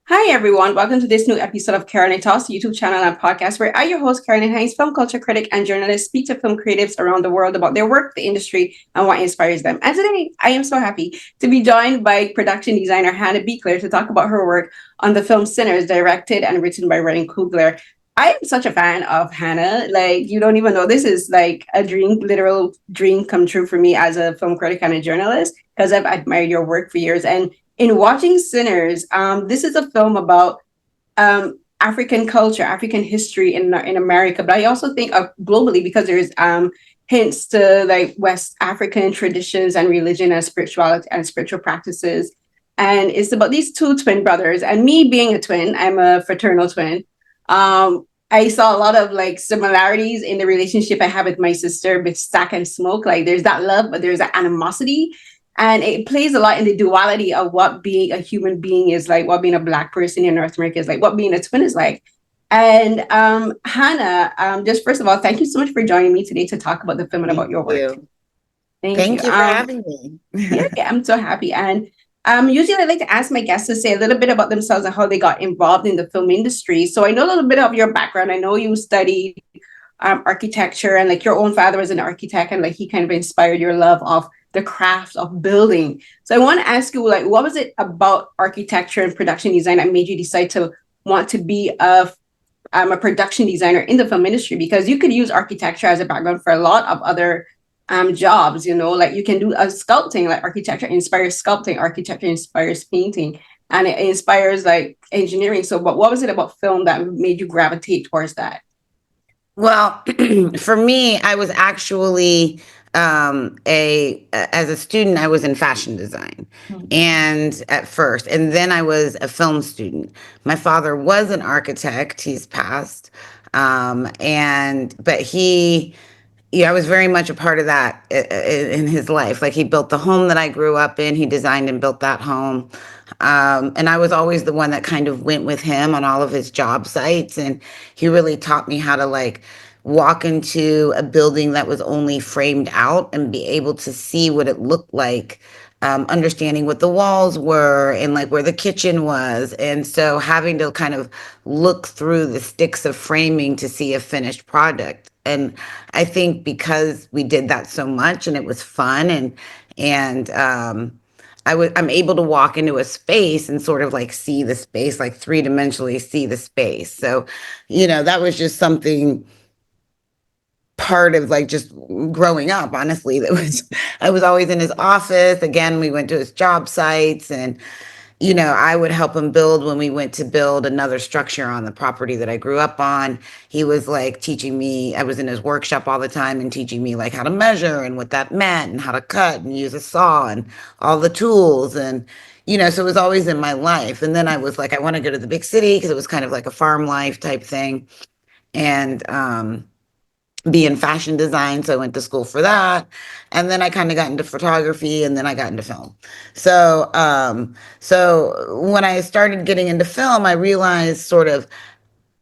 Hi, everyone. Welcome to this new episode of Carolyn Talks, YouTube channel and podcast, where I, your host, Carolyn Hines, film culture critic and journalist, speak to film creatives around the world about their work, the industry, and what inspires them. And today, I am so happy to be joined by production designer Hannah Beachler to talk about her work on the film Sinners, directed and written by Ryan Coogler. I am such a fan of Hannah. Like, you don't even know. This is like a dream, literal dream come true for me as a film critic and a journalist, because I've admired your work for years. And in watching Sinners, this is a film about African culture, African history in America, but I also think of globally because there's hints to like West African traditions and religion and spirituality and spiritual practices. And it's about these two twin brothers. And me being a twin, I'm a fraternal twin. I saw a lot of like similarities in the relationship I have with my sister with Stack and Smoke. Like there's that love, but there's that animosity, and it plays a lot in the duality of what being a human being is like, what being a Black person in North America is like, what being a twin is like. And Hannah, just first of all, thank you so much for joining me today to talk about the film and Thank about your work. you. Thank you. Thank you for having me. Yeah, I'm so happy. And usually I like to ask my guests to say a little bit about themselves and how they got involved in the film industry. So I know a little bit of your background. I know you studied architecture, and like your own father was an architect, and like he kind of inspired your love of the craft of building. So I want to ask you, like, what was it about architecture and production design that made you decide to want to be a production designer in the film industry? Because you could use architecture as a background for a lot of other jobs, you know, like you can do a sculpting, like architecture inspires sculpting, architecture inspires painting, and it inspires like engineering. So what was it about film that made you gravitate towards that? Well, for me, I was actually a as a student, I was in fashion design, and at first, and then I was a film student. My father was an architect; he's passed, and but he yeah, I was very much a part of that in his life. Like he built the home that I grew up in. He designed and built that home. And I was always the one that kind of went with him on all of his job sites. And he really taught me how to like walk into a building that was only framed out and be able to see what it looked like, understanding what the walls were and like where the kitchen was. And so having to kind of look through the sticks of framing to see a finished product. And I think because we did that so much and it was fun and I'm able to walk into a space and sort of like see the space, like three-dimensionally see the space. So, that was just something part of like just growing up, honestly. That was I was always in his office. Again, we went to his job sites and I would help him build when we went to build another structure on the property that I grew up on. He was like teaching me, I was in his workshop all the time and teaching me like how to measure and what that meant and how to cut and use a saw and all the tools. And, so it was always in my life. And then I was like, I want to go to the big city because it was kind of like a farm life type thing. And, be in fashion design. So I went to school for that. And then I kind of got into photography and then I got into film. So when I started getting into film, I realized sort of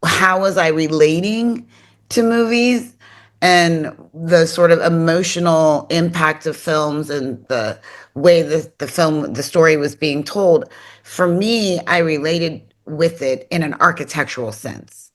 how was I relating to movies and the sort of emotional impact of films and the way the story was being told. For me, I related with it in an architectural sense,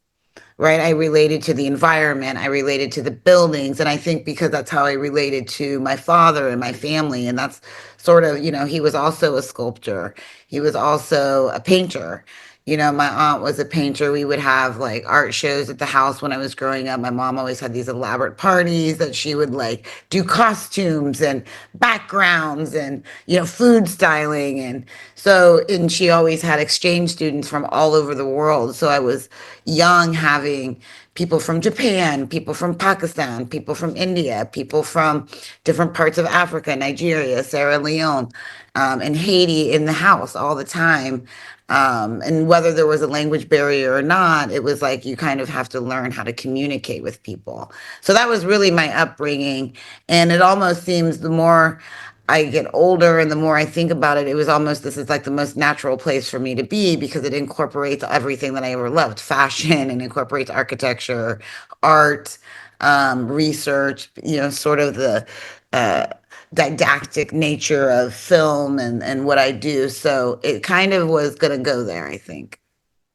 right? I related to the environment, I related to the buildings, and I think because that's how I related to my father and my family, and that's sort of, he was also a sculptor, he was also a painter. My aunt was a painter. We would have like art shows at the house when I was growing up. My mom always had these elaborate parties that she would like do costumes and backgrounds and, food styling. And she always had exchange students from all over the world. So I was young having people from Japan, people from Pakistan, people from India, people from different parts of Africa, Nigeria, Sierra Leone, and Haiti in the house all the time. And whether there was a language barrier or not, it was like you kind of have to learn how to communicate with people. So that was really my upbringing. And it almost seems the more I get older and the more I think about it, it was almost this is like the most natural place for me to be because it incorporates everything that I ever loved, fashion, and incorporates architecture, art, research, sort of the uh, didactic nature of film and what I do. So it kind of was going to go there, I think.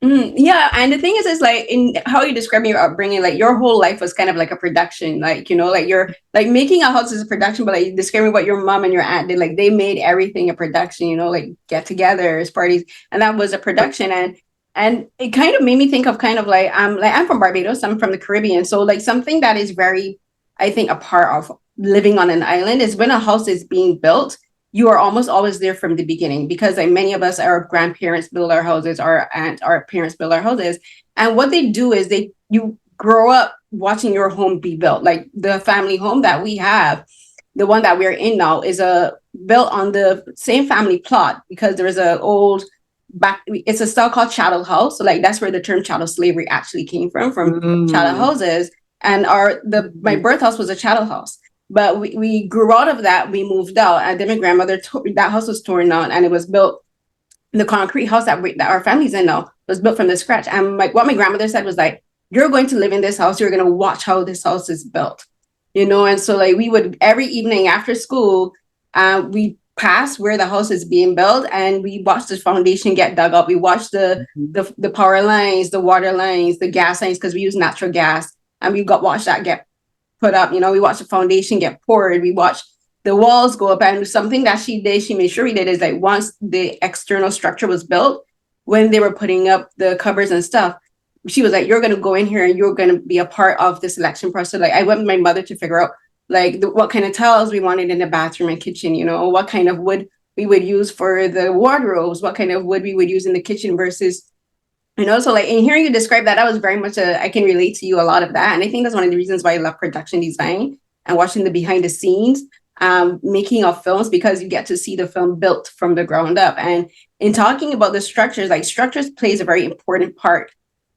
Yeah, and the thing is like in how you describe your upbringing, like your whole life was kind of like a production, like like you're like making a house is a production, but like describing what your mom and your aunt did, like they made everything a production, like get-togethers, parties, and that was a production, and it kind of made me think of kind of like I'm from Barbados, I'm from the Caribbean, so like something that is very, I think, a part of living on an island is when a house is being built you are almost always there from the beginning because like many of us, our grandparents build our houses, our parents build our houses. And what they do is you grow up watching your home be built. Like the family home that we have, the one that we're in now is built on the same family plot because there is a old back, it's a style called chattel house. So like that's where the term chattel slavery actually came from chattel Mm. houses. And my birth house was a chattel house. But we grew out of that. We moved out, and then my grandmother that house was torn down, and it was built. The concrete house that our family's in now was built from the scratch. And like what my grandmother said was like, "You're going to live in this house. You're going to watch how this house is built." And so like we would every evening after school, we pass where the house is being built, and we watch the foundation get dug up. We watch the power lines, the water lines, the gas lines because we use natural gas, and we got watch that get put up. We watched the foundation get poured. We watched the walls go up. And something that she did, she made sure we did is like once the external structure was built, when they were putting up the covers and stuff, she was like, "You're going to go in here and you're going to be a part of the selection process." Like I went with my mother to figure out like what kind of tiles we wanted in the bathroom and kitchen, what kind of wood we would use for the wardrobes, what kind of wood we would use in the kitchen versus so like in hearing you describe that, I was very much I can relate to you a lot of that. And I think that's one of the reasons why I love production design and watching the behind the scenes making of films because you get to see the film built from the ground up. And in talking about the structures, like structures plays a very important part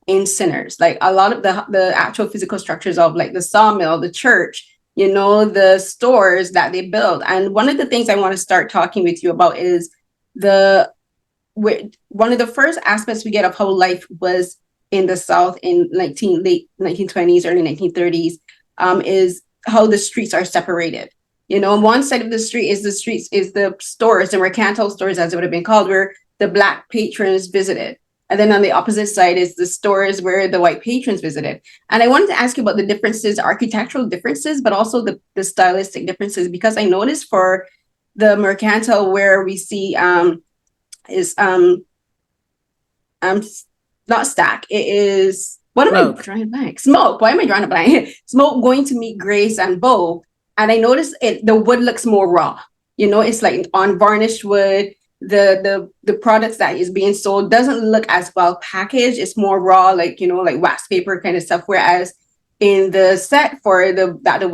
in Sinners. Like a lot of the actual physical structures of like the sawmill, the church, the stores that they build. And one of the things I want to start talking with you about is the one of the first aspects we get of how life was in the South in late 1920s, early 1930s, is how the streets are separated. On one side of the street is the stores, the mercantile stores, as it would have been called, where the Black patrons visited. And then on the opposite side is the stores where the white patrons visited. And I wanted to ask you about the differences, architectural differences, but also the stylistic differences, because I noticed for the mercantile where we see is um not stack. It is what am I Smoke. drawing a blank? Smoke. Why am I drawing a blank? Smoke going to meet Grace and Bo. And I noticed the wood looks more raw. It's like on varnished wood. The products that is being sold doesn't look as well packaged. It's more raw, like like wax paper kind of stuff. Whereas in the set for the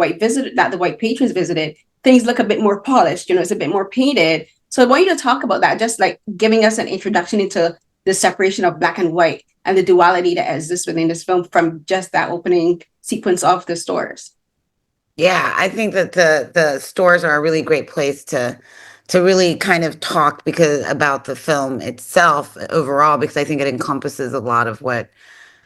white patrons visited, things look a bit more polished. It's a bit more painted. So I want you to talk about that, just like giving us an introduction into the separation of black and white and the duality that exists within this film from just that opening sequence of the stores. Yeah, I think that the stores are a really great place to really kind of talk because about the film itself overall, because I think it encompasses a lot of what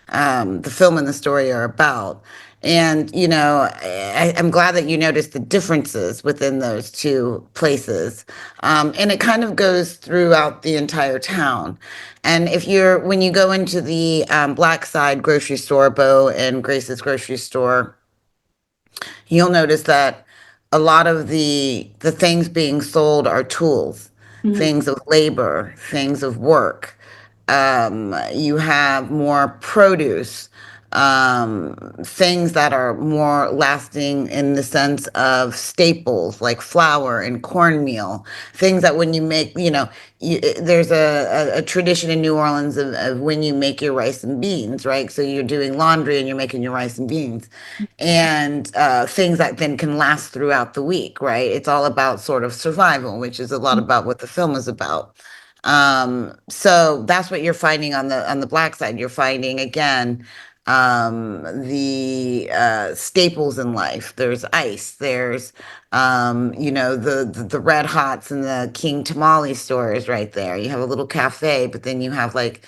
the film and the story are about. And, I'm glad that you noticed the differences within those two places. And it kind of goes throughout the entire town. And when you go into the Black Side grocery store, Bo and Grace's grocery store, you'll notice that a lot of the things being sold are tools, Mm-hmm. things of labor, things of work. You have more produce, things that are more lasting in the sense of staples like flour and cornmeal, things that when you make, there's a tradition in New Orleans of when you make your rice and beans, right? So you're doing laundry and you're making your rice and beans and things that then can last throughout the week, right? It's all about sort of survival, which is a lot about what the film is about. So that's what you're finding on the Black Side. You're finding again the staples in life. There's ice. There's the Red Hots and the King Tamale stores right there. You have a little cafe, but then you have like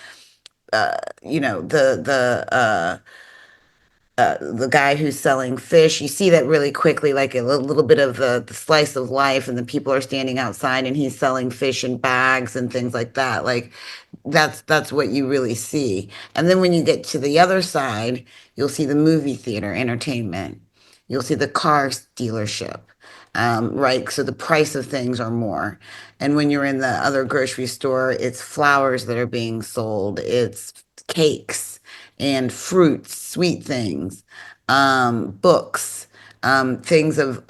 the guy who's selling fish. You see that really quickly, like a little bit of the slice of life, and the people are standing outside, and he's selling fish in bags and things like that. Like that's what you really see. And then when you get to the other side, you'll see the movie theater entertainment. You'll see the car dealership, right? So the price of things are more. And when you're in the other grocery store, it's flowers that are being sold, it's cakes and fruits, sweet things, books, things of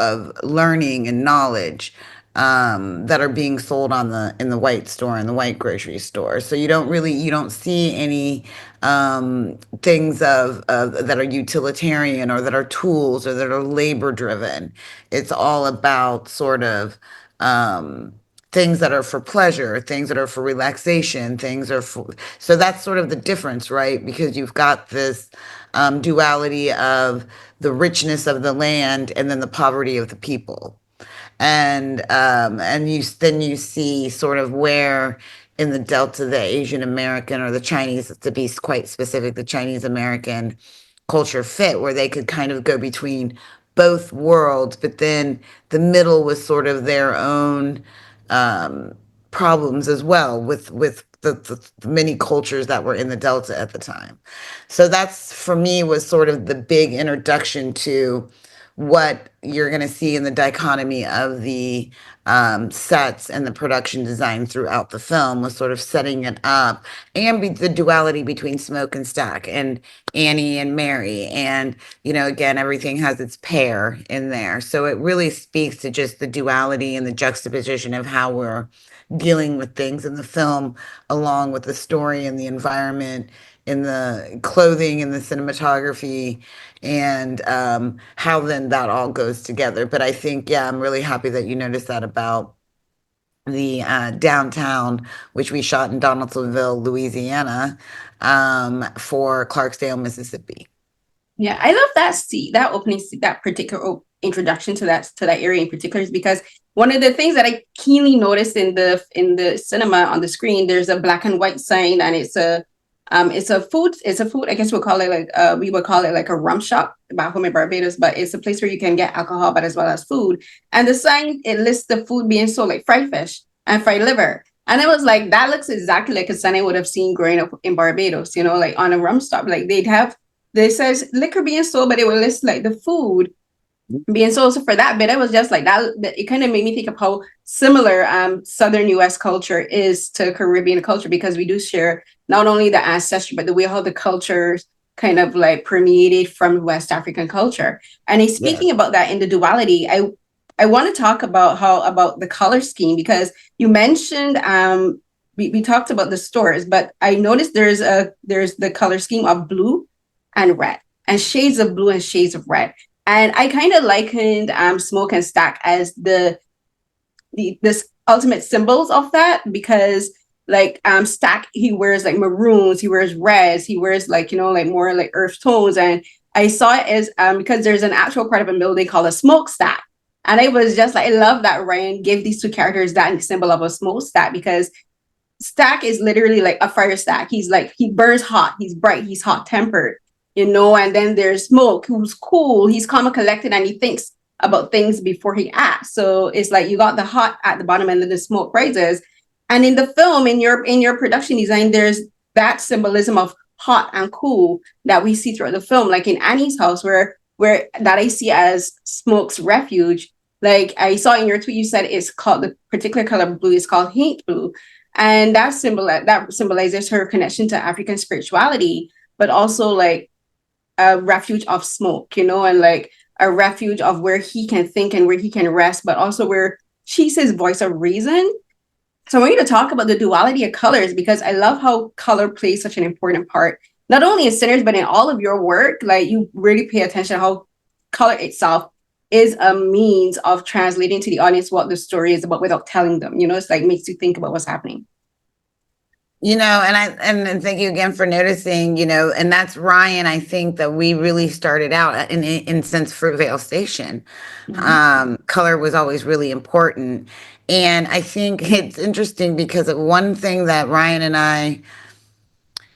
learning and knowledge, that are being sold on the in the white store, in the white grocery store. So you don't see any things of that are utilitarian or that are tools or that are labor driven. It's all about sort of things that are for pleasure, things that are for relaxation, things are for, so that's sort of the difference, right? Because you've got this duality of the richness of the land and then the poverty of the people. And you then you see sort of where in the Delta the Asian American or the Chinese, to be quite specific, the Chinese American culture fit, where they could kind of go between both worlds, but then the middle was sort of their own um, problems as well with the many cultures that were in the Delta at the time. So that's for me was sort of the big introduction to what you're going to see in the dichotomy of the sets and the production design throughout the film, was sort of setting it up, and the duality between Smoke and Stack and Annie and Mary. And, you know, again, everything has its pair in there. So it really speaks to just the duality and the juxtaposition of how we're dealing with things in the film, along with the story and the environment, in the clothing and the cinematography, and how then that all goes together. But I think, yeah, I'm really happy that you noticed that about the downtown, which we shot in Donaldsonville, Louisiana, for Clarksdale, Mississippi. Yeah, I love that that opening that particular introduction to that area in particular is because one of the things that I keenly noticed in the cinema on the screen, there's a black and white sign, and it's a food, I guess we'll call it like we would call it like a rum shop back home in Barbados, but it's a place where you can get alcohol but as well as food. And the sign, it lists the food being sold, like fried fish and fried liver. And I was like, that looks exactly like a sign I would have seen growing up in Barbados, you know, like on a rum stop. Like they'd have, they says liquor being sold, but it would list like the food being sold. So for that bit, I was just like that. It kind of made me think of how similar Southern U.S. culture is to Caribbean culture, because we do share not only the ancestry, but the way how the cultures kind of like permeated from West African culture. And Yes. speaking about that in the duality, I want to talk about how about the color scheme, because you mentioned we talked about the stores, but I noticed there's the color scheme of blue and red, and shades of blue and shades of red. And I kind of likened Smoke and Stack as this ultimate symbols of that, because like Stack, he wears like maroons, he wears reds, he wears like, you know, like more like earth tones. And I saw it as because there's an actual part of a building called a smokestack. And I was just like, I love that Ryan gave these two characters that symbol of a smokestack, because Stack is literally like a fire stack. He's like, he burns hot, he's bright, he's hot tempered, you know. And then there's Smoke, who's cool, he's calm and collected, and he thinks about things before he acts. So it's like you got the hot at the bottom and then the smoke rises. And in the film, in your production design, there's that symbolism of hot and cool that we see throughout the film, like in Annie's house, where that I see as Smoke's refuge. Like I saw in your tweet, you said it's called, the particular color blue is called hate blue, and that symbolizes her connection to African spirituality, but also like a refuge of Smoke, you know, and like a refuge of where he can think and where he can rest, but also where she's his voice of reason. So I want you to talk about the duality of colors, because I love how color plays such an important part, not only in Sinners, but in all of your work. Like you really pay attention to how color itself is a means of translating to the audience what the story is about without telling them. You know, it's like makes you think about what's happening. You know, and thank you again for noticing, you know, and that's Ryan. I think that we really started out in since Fruitvale Station. Mhm. Color was always really important. And I think it's interesting because of one thing that Ryan and I,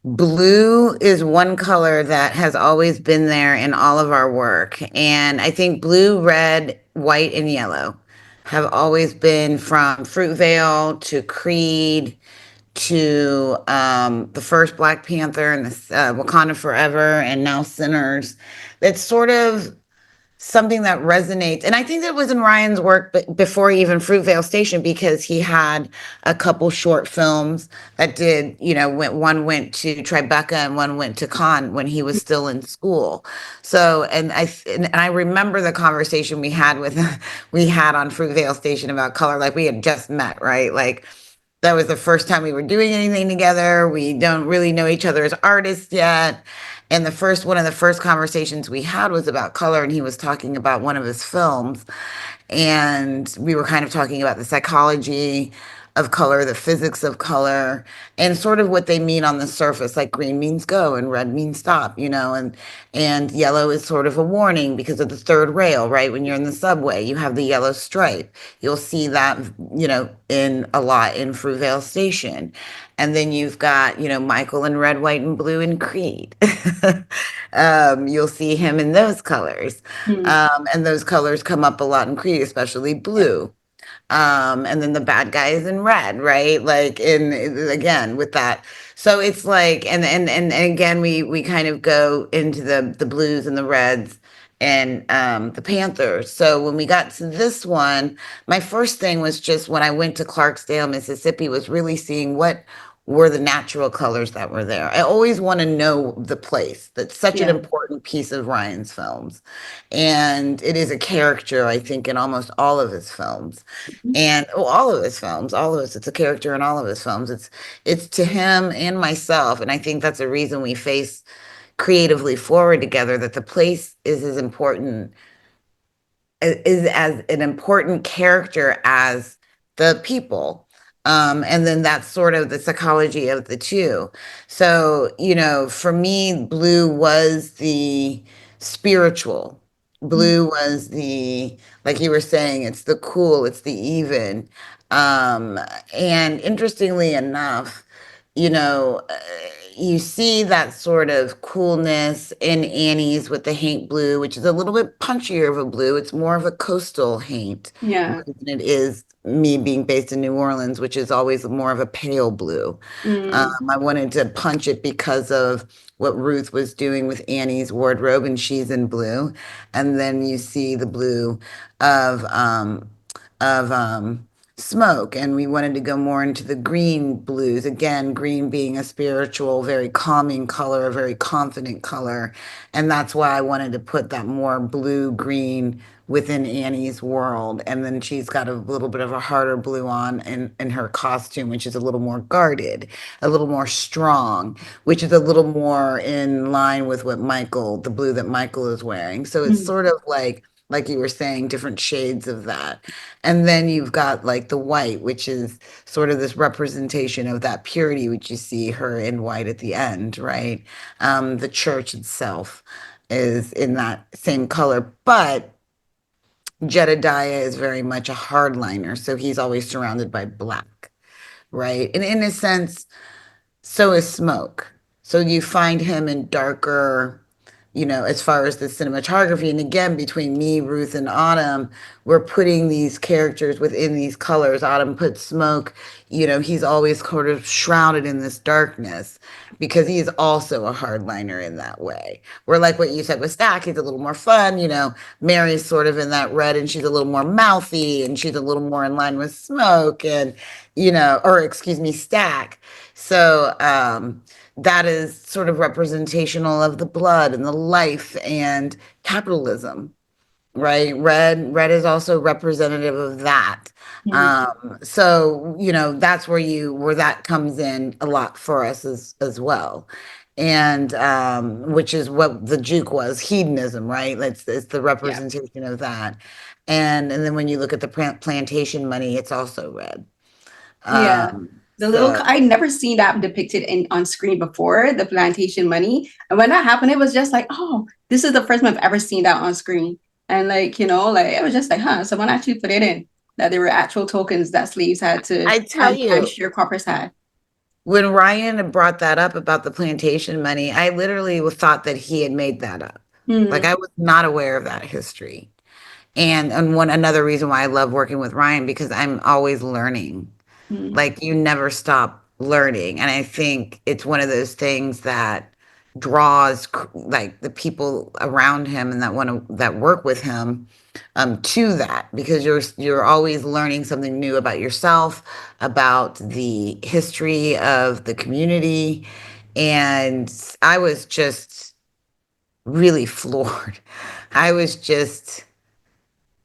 blue is one color that has always been there in all of our work. And I think blue, red, white, and yellow have always been, from Fruitvale to Creed to the first Black Panther and this Wakanda Forever and now Sinners. It's sort of something that resonates. And I think that was in Ryan's work before even Fruitvale Station, because he had a couple short films that did, one went to Tribeca and one went to Cannes when he was still in school. So, and I remember the conversation we had on Fruitvale Station about color, like we had just met, right? Like that was the first time we were doing anything together. We don't really know each other as artists yet. And one of the first conversations we had was about color, and he was talking about one of his films. And we were kind of talking about the psychology of color, the physics of color, and sort of what they mean on the surface. Like green means go and red means stop, and yellow is sort of a warning because of the third rail, right? When you're in the subway, you have the yellow stripe. You'll see that, in a lot in Fruitvale Station. And then you've got, Michael in red, white, and blue in Creed. You'll see him in those colors. Mm. And those colors come up a lot in Creed, especially Yeah. blue. And then the bad guy is in red, right? Like in again with that. So it's like, and again, we kind of go into the blues and the reds and the Panthers. So when we got to this one, my first thing was just when I went to Clarksdale, Mississippi, was really seeing what were the natural colors that were there. I always want to know the place. That's such an Yeah. important piece of Ryan's films. And it is a character, I think, in almost all of his films. Mhm. And all of his films, all of us, it's a character in all of his films. It's to him and myself. And I think that's a reason we face creatively forward together, that the place is as an important character as the people. And then that's sort of the psychology of the two. So, for me, blue was the spiritual. Mm. Blue was like you were saying, it's the cool, it's the even. Um, and interestingly enough, you know, uh, you see that sort of coolness in Annie's with the haint blue, which is a little bit punchier of a blue. It's more of a coastal haint Yeah. than it is me being based in New Orleans, which is always more of a pale blue. Mm. I wanted to punch it because of what Ruth was doing with Annie's wardrobe, and she's in blue. And then you see the blue of smoke, and we wanted to go more into the green blues. Again, green being a spiritual, very calming color, a very confident color. And that's why I wanted to put that more blue green within Annie's world. And then she's got a little bit of a harder blue on in her costume, which is a little more guarded, a little more strong, which is a little more in line with the blue that Michael is wearing. So it's Mm. sort of like you were saying, different shades of that. And then you've got like the white, which is sort of this representation of that purity, which you see her in white at the end, right? The church itself is in that same color, but Jedediah is very much a hardliner, so he's always surrounded by black, right? And in a sense, so is Smoke. So you find him in darker, as far as the cinematography. And again, between me, Ruth, and Autumn, we're putting these characters within these colors. Autumn puts Smoke, he's always sort of shrouded in this darkness because he is also a hardliner in that way. Where, like what you said with Stack, he's a little more fun. Mary's sort of in that red and she's a little more mouthy and she's a little more in line with Smoke and, or excuse me, Stack. So that is sort of representational of the blood and the life and capitalism, right? Red is also representative of that. Mm. So that's where that comes in a lot for us as well. And which is what the juke was, hedonism, right? It's the Yeah. representation of that. And then when you look at the plantation money, it's also red. Yeah. So I never seen that depicted in on screen before, the plantation money. And when that happened, it was just like, oh, this is the first time I've ever seen that on screen. And like, like it was just like, huh, someone actually put it in that there were actual tokens that slaves had to I tell and you, sharecroppers had. when Ryan had brought that up about the plantation money, I literally thought that he had made that up. Like Mm. I was not aware of that history. And one another reason why I love working with Ryan, because I'm always learning. Mm. Like you never stop learning. And I think it's one of those things that draws like the people around him and that work with him to that, because you're always learning something new about yourself, about the history of the community. And I was just really floored. I was just,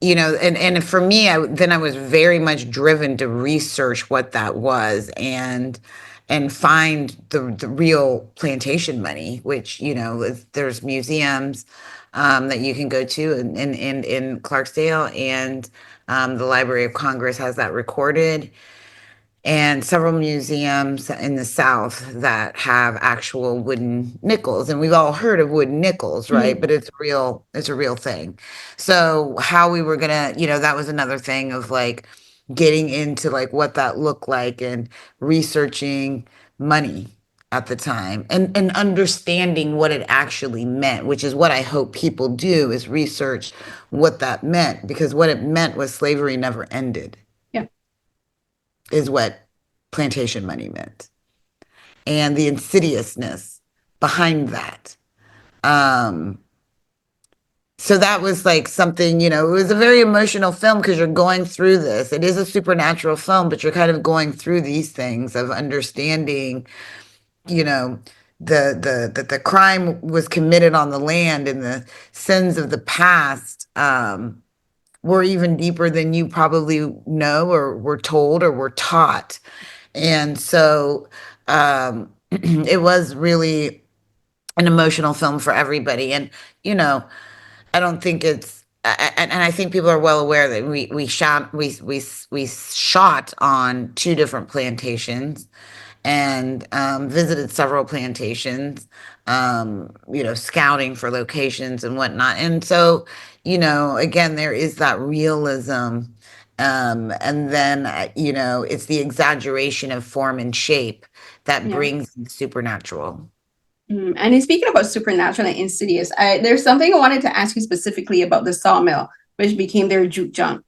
and for me, I was very much driven to research what that was, and find the real plantation money, which, there's museums that you can go to in Clarksdale, and the Library of Congress has that recorded, and several museums in the South that have actual wooden nickels. And we've all heard of wooden nickels, right? Mhm. But it's a real thing. So how we were gonna, that was another thing of like getting into like what that looked like, and researching money at the time, and understanding what it actually meant, which is what I hope people do, is research what that meant, because what it meant was slavery never ended, Yeah. is what plantation money meant, and the insidiousness behind that. Um, so that was like something, it was a very emotional film, because you're going through this. It is a supernatural film, but you're kind of going through these things of understanding, you know, that the crime was committed on the land, and the sins of the past were even deeper than you probably know, or were told, or were taught. And so it was really an emotional film for everybody. And, I don't think and I think people are well aware that we shot on two different plantations, and visited several plantations, scouting for locations and whatnot. And so, again, there is that realism. And then, it's the exaggeration of form and shape that Yeah. brings the supernatural. And in speaking about supernatural and insidious, there's something I wanted to ask you specifically about the sawmill, which became their juke joint.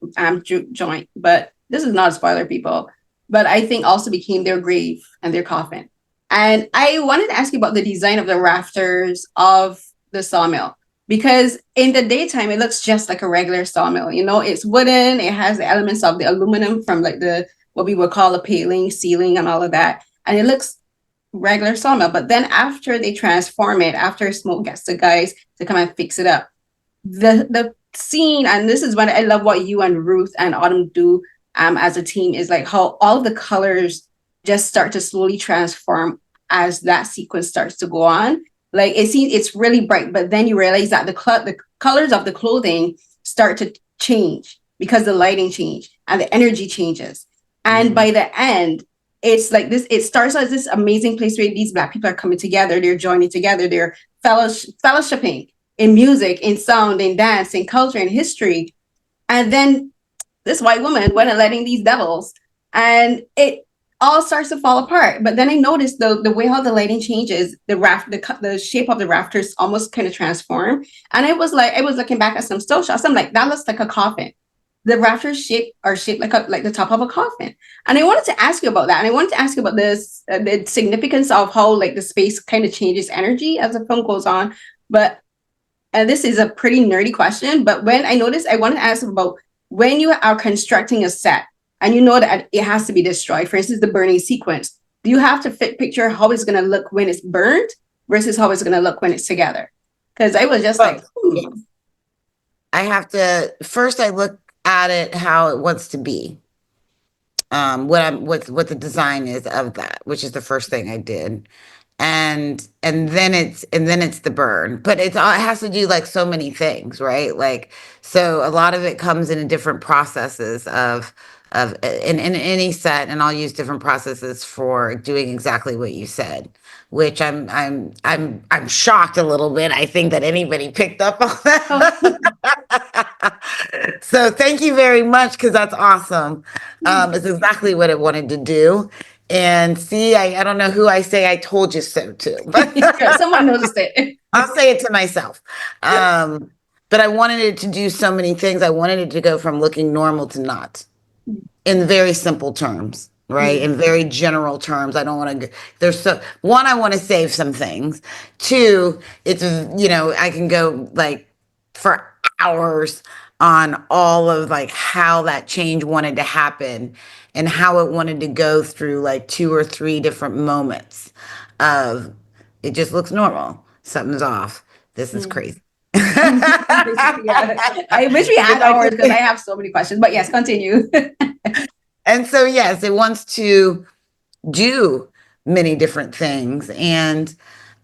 But this is not a spoiler, people. But I think also became their grave and their coffin. And I wanted to ask you about the design of the rafters of the sawmill, because in the daytime it looks just like a regular sawmill. It's wooden. It has the elements of the aluminum from like the what we would call a paling, ceiling, and all of that, and it looks regular sawmill. But then after they transform it, after Smoke gets the guys to come and fix it up, the scene, and this is what I love what you and Ruth and Autumn do as a team, is like how all of the colors just start to slowly transform as that sequence starts to go on. Like it's really bright, but then you realize that the colors of the clothing start to change because the lighting change and the energy changes. And by the end, it's like this, it starts as this amazing place where these Black people are coming together, they're joining together, they're fellowshipping in music, in sound, in dance, in culture, in history. And then this white woman went and letting these devils, and it all starts to fall apart. But then I noticed the way how the lighting changes, the shape of the rafters almost kind of transform. And I was looking back at some still shots. I'm like, that looks like a coffin. The rafters are shaped like the top of a coffin. And I wanted to ask you about that. And I wanted to ask you about this, the significance of how like the space kind of changes energy as the film goes on. But and this is a pretty nerdy question, but when I noticed, I wanted to ask about when you are constructing a set and you know that it has to be destroyed, for instance, the burning sequence, do you have to picture how it's going to look when it's burned versus how it's going to look when it's together? Because I was just like, I have to first I look at it how it wants to be. What the design is of that, which is the first thing I did. And then it's the burn, but it has to do like so many things, right? Like, so a lot of it comes in different processes in any set, and I'll use different processes for doing exactly what you said, which I'm shocked a little bit. I think that anybody picked up on that. So thank you very much, because that's awesome. It's exactly what I wanted to do. And see, I don't know who I say I told you so to, but someone noticed it. I'll say it to myself. But I wanted it to do so many things. I wanted it to go from looking normal to not, in very simple terms. right? Mm, In very general terms. I don't want to, there's so, one, I want to save some things. Two, it's, I can go like for hours on all of like how that change wanted to happen and how it wanted to go through like two or three different moments of it just looks normal. Something's off. This is mm. crazy. Basically, yeah. I wish we Because had I hours because I just, have so many questions. But yes, continue. and so yes, it wants to do many different things, and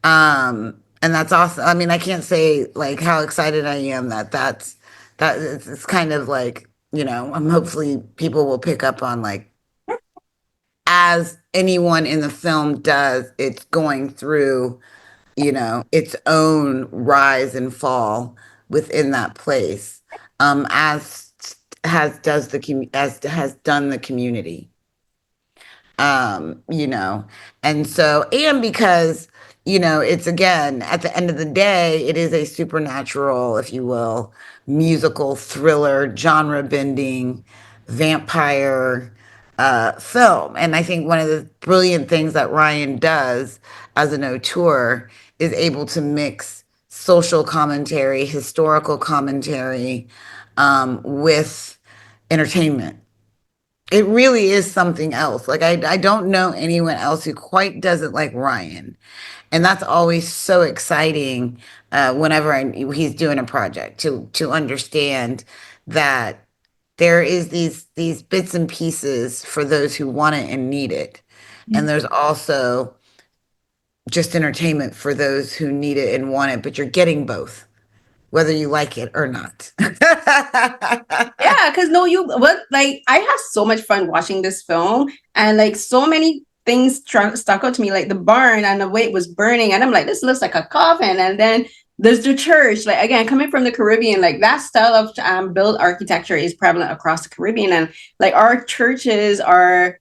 that's awesome. I mean, I can't say like how excited I am that it's kind of like, I'm hopefully people will pick up on like as anyone in the film does, it's going through, its own rise and fall within that place, as as has done the community, um you know and so, and because it's, again, at the end of the day, it is a supernatural, if you will, musical thriller, genre bending, vampire film. And I think one of the brilliant things that Ryan does as an auteur is able to mix social commentary, historical commentary, with entertainment. It really is something else. Like I don't know anyone else who quite does it like Ryan, and that's always so exciting. Whenever he's doing a project, to understand that there is these bits and pieces for those who want it and need it, and there's also just entertainment for those who need it and want it. But you're getting both, whether you like it or not. Yeah, because no, you what like I had so much fun watching this film, and like so many things stuck out to me, like the barn and the way it was burning, and I'm like, this looks like a coffin, and then there's the church. Like again, coming from the Caribbean, like that style of built architecture is prevalent across the Caribbean, and like our churches are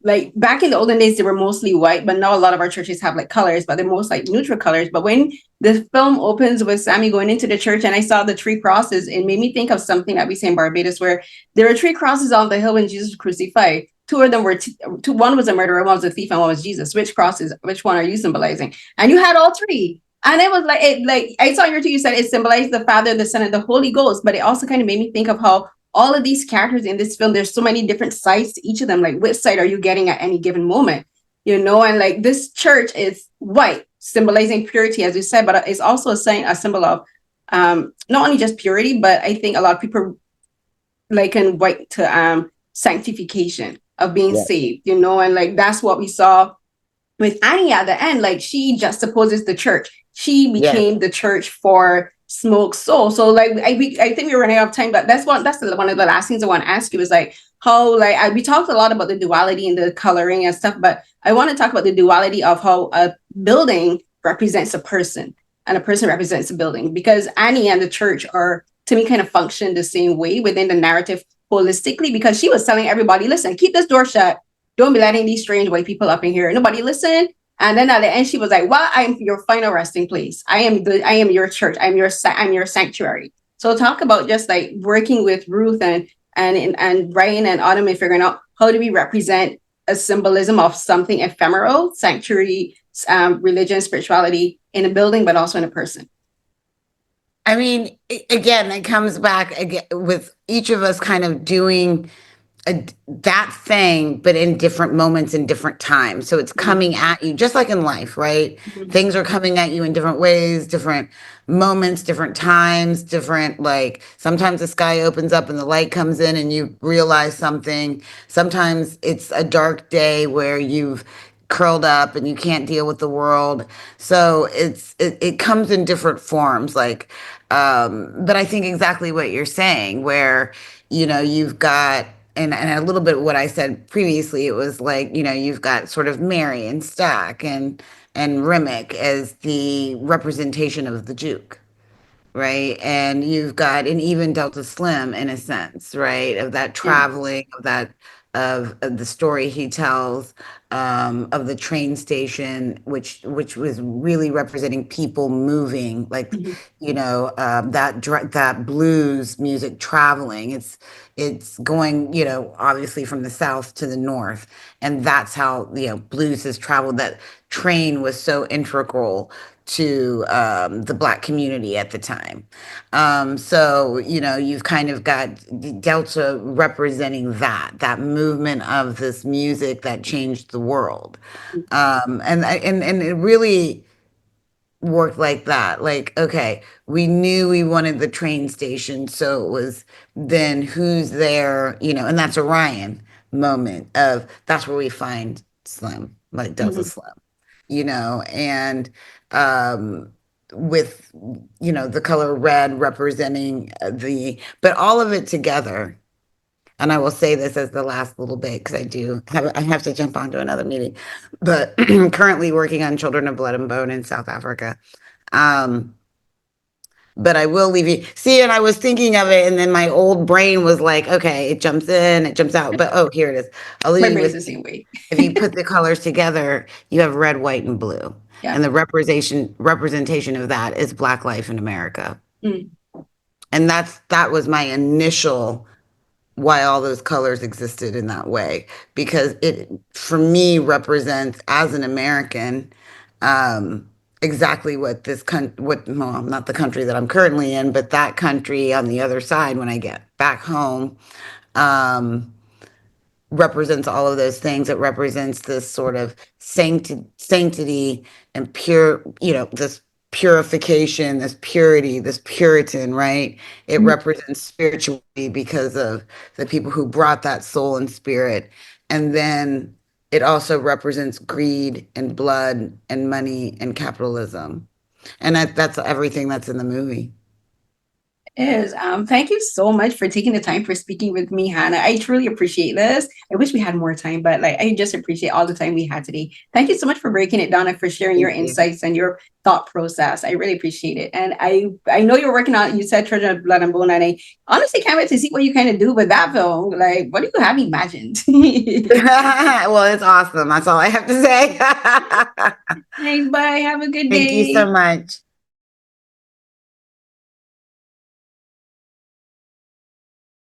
like back in the olden days they were mostly white, but now a lot of our churches have like colors, but they're most like neutral colors. But when the film opens with Sammy going into the church and I saw the three crosses, it made me think of something that we say in Barbados where there were three crosses on the hill when Jesus was crucified. Two of them were two. One was a murderer, one was a thief, and one was Jesus. Which crosses? Which one are you symbolizing? And you had all three. And it was like it. Like I saw your two. You said it symbolized the Father, the Son, and the Holy Ghost. But it also kind of made me think of how all of these characters in this film, there's so many different sides to each of them. Like which side are you getting at any given moment? And like this church is white, symbolizing purity, as you said, but it's also a symbol of not only just purity, but I think a lot of people liken white to sanctification of being Yeah. saved, and like that's what we saw with Annie at the end. Like she juxtaposes the church. She Yes. became the church for Smoke's soul. So like I think we're running out of time, but that's one of the last things I want to ask you is like how we talked a lot about the duality and the coloring and stuff, but I want to talk about the duality of how a building represents a person and a person represents a building, because Annie and the church are to me kind of function the same way within the narrative holistically, because she was telling everybody, listen, keep this door shut, don't be letting these strange white people up in here. Nobody listened. And then at the end, she was like, "Well, I'm your final resting place. I am your church. I'm your sanctuary." So talk about just like working with Ruth and Ryan and Autumn and figuring out how do we represent a symbolism of something ephemeral, sanctuary, religion, spirituality in a building, but also in a person. I mean, again, it comes back again with each of us kind of doing that thing, but in different moments in different times. So it's Mm-hmm. coming at you, just like in life, right? Things are coming at you in different ways, different moments, different times, different, like sometimes the sky opens up and the light comes in and you realize something. Sometimes it's a dark day where you've curled up and you can't deal with the world. So it comes in different forms, like, but I think exactly what you're saying, where you've got, and a little bit what I said previously, it was like, you've got sort of Mary and Stack and Remick as the representation of the juke, right? And you've got, and even Delta Slim in a sense, right? Of that Yeah. traveling, of that of the story he tells, of the train station, which was really representing people moving, like, Mhm. that blues music traveling. It's going, obviously from the south to the north, and that's how, blues has traveled. That train was so integral to the Black community at the time. So, you've kind of got Delta representing that movement of this music that changed the world. And it really worked like that. Like, okay, we knew we wanted the train station, so it was then who's there, and that's a Ryan moment of that's where we find Slim, like Delta Mhm. Slim, and um with the color red representing but all of it together. And I will say this as the last little bit because I have to jump onto another meeting, but currently working on Children of Blood and Bone in South Africa. um but I will leave you. See, and I was thinking of it, and then my old brain was like, okay, it jumps in, it jumps out, but oh, here it is. I'll My leave you brain's with, the same way. if you put the colors together, you have red, white, and blue. Yeah. And the representation of that is Black life in America. Mm. And that was my initial why all those colors existed in that way, because it for me represents as an American, um exactly what this country, well, not the country that I'm currently in, but that country on the other side when I get back home, um represents all of those things. It represents this sort of sanctity and pure, this purification, this purity, this Puritan, right? It Mhm. represents spirituality because of the people who brought that soul and spirit. And then it also represents greed and blood and money and capitalism. And that's everything that's in the movie. Is thank you so much for taking the time for speaking with me, Hannah. I truly appreciate this. I wish we had more time, but like I just appreciate all the time we had today. Thank you so much for breaking it down and for sharing your Thank you. insights and your thought process. I really appreciate it. And I know you're working on, you said Treasure of Blood and Bone, and I honestly can't wait to see what you kind of do with that film. Like, what do you have imagined? Well, it's awesome. That's all I have to say. Thanks, bye. Have a good Thank you so day. much.